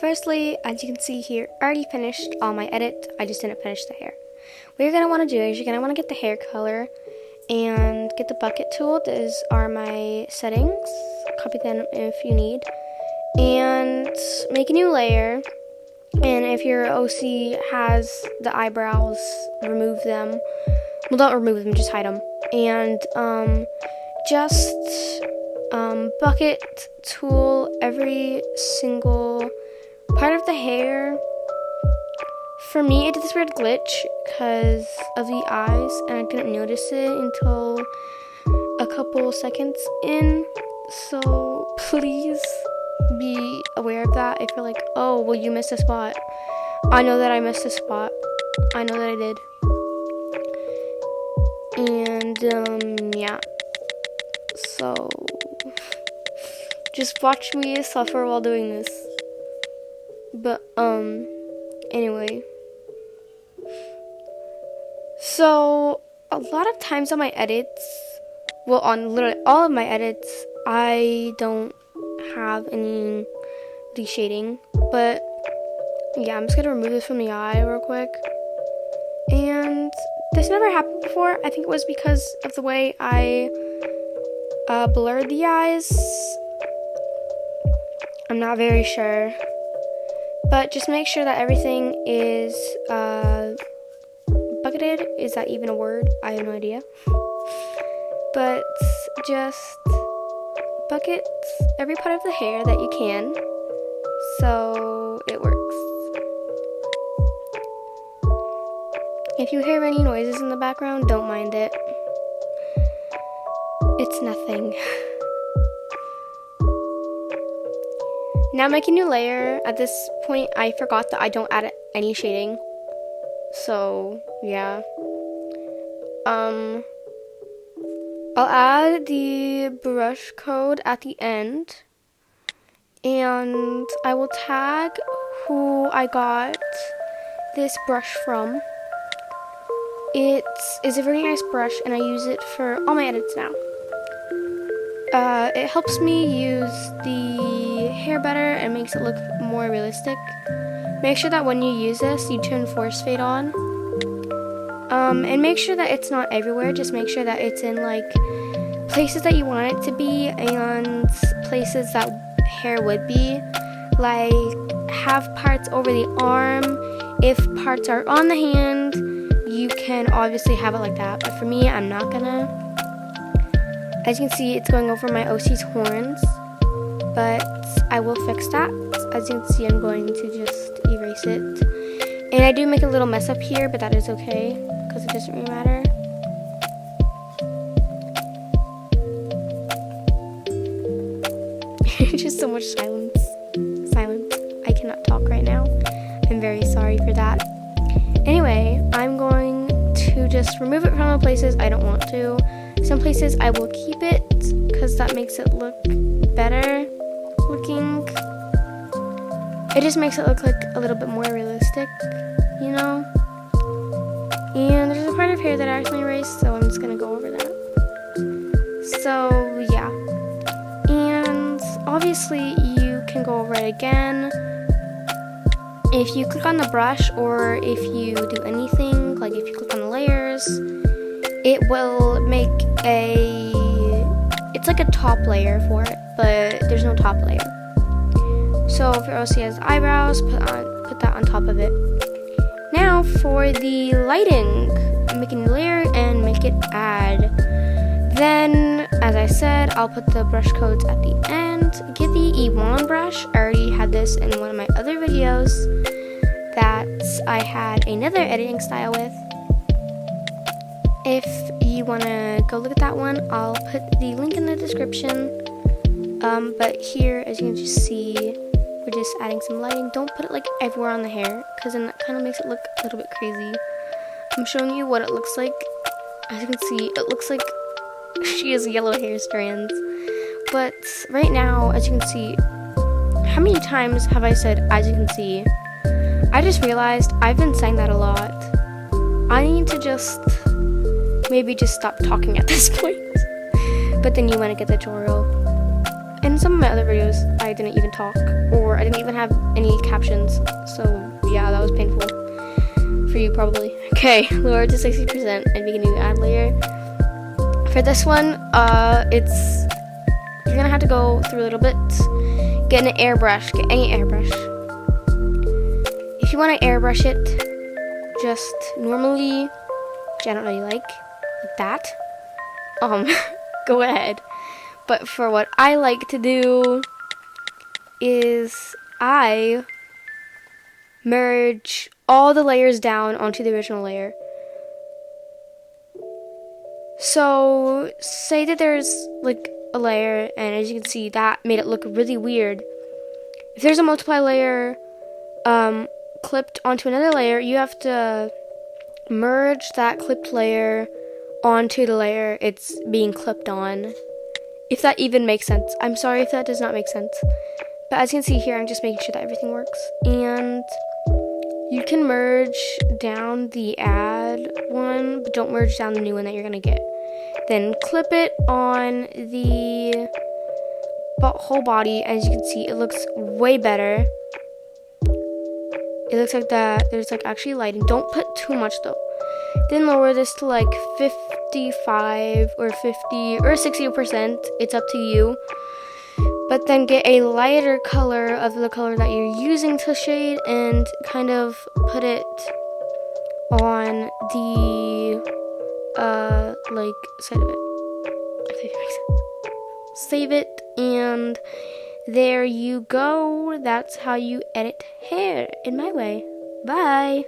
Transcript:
firstly, as you can see here, I already finished all my edits. I just didn't finish the hair. What you're going to want to do is you're going to want to get the hair color and get the bucket tool. These are my settings. Copy them if you need. And make a new layer. And if your OC has the eyebrows, remove them. Well, don't remove them, just hide them. And just bucket tool every single part of the hair. For me, I did this weird glitch because of the eyes, and I didn't notice it until a couple seconds in. So please be aware of that. If you're like, oh, well, you missed a spot. I know that I missed a spot. I know that I did. And yeah. So just watch me suffer while doing this. But anyway. So a lot of times on my edits, well, on literally all of my edits, I don't have any deshading. But yeah, I'm just gonna remove this from the eye real quick. And this never happened before. I think it was because of the way I blurred the eyes. I'm not very sure. But just make sure that everything is bucketed. Is that even a word? I have no idea. But just bucket every part of the hair that you can so it works. If you hear any noises in the background, don't mind it. It's nothing. Now make a new layer. At this point, I forgot that I don't add any shading. So, yeah. I'll add the brush code at the end. And I will tag who I got this brush from. It is a very nice brush, and I use it for all my edits now. It helps me use the hair better and makes it look more realistic. Make sure that when you use this, you turn force fade on. And make sure that it's not everywhere. Just make sure that it's in like places that you want it to be and places that hair would be. Like have parts over the arm. If parts are on the hand, you can obviously have it like that. But for me, I'm not gonna. As you can see, it's going over my OC's horns, but I will fix that. As you can see, I'm going to just erase it. And I do make a little mess up here, but that is okay, because it doesn't really matter. Just so much silence. Silence. I cannot talk right now. I'm very sorry for that. Anyway, I'm going to just remove it from the places I don't want to. Some places I will keep it because that makes it look better looking. It just makes it look like a little bit more realistic, you know? And there's a part of hair that I actually erased, so I'm just gonna go over that. So yeah. And obviously you can go over it again. If you click on the brush or if you do anything, like if you click on the layers, it will make it's like a top layer for it, but there's no top layer. So if your OC has eyebrows, put that on top of it. Now for the lighting, make a new layer and make it add. Then, as I said, I'll put the brush codes at the end. Get the ılᴏᴛ brush. I already had this in one of my other videos that I had another editing style with. If you want to go look at that one, I'll put the link in the description. But here, as you can just see, we're just adding some lighting. Don't put it like everywhere on the hair, because then that kind of makes it look a little bit crazy. I'm showing you what it looks like. As you can see, it looks like she has yellow hair strands. But right now, as you can see, how many times have I said, as you can see? I just realized I've been saying that a lot. I need to just maybe just stop talking at this point. But then you want to get the tutorial. In some of my other videos, I I didn't even talk, or I didn't even have any captions. So yeah, that was painful for you probably. Okay, lower to 60% and begin to add layer. For this one, you're gonna have to go through a little bit. Get an airbrush. Get any airbrush. If you want to airbrush it, just normally, which I don't really like that. Go ahead. But for what I like to do is I merge all the layers down onto the original layer. So say that there's like a layer, and as you can see, that made it look really weird. If there's a multiply layer clipped onto another layer, you have to merge that clipped layer onto the layer it's being clipped on. If that even makes sense. I'm sorry if that does not make sense. But as you can see here, I'm just making sure that everything works. And you can merge down the add one, but don't merge down the new one that you're going to get. Then clip it on the whole body. As you can see, it looks way better. It looks like that there's like actually lighting. Don't put too much though. Then lower this to like 55 or 50 or 60%. It's up to you. But then get a lighter color of the color that you're using to shade and kind of put it on the like side of it. I think it makes sense. Save it, and there you go. That's how you edit hair in my way. Bye.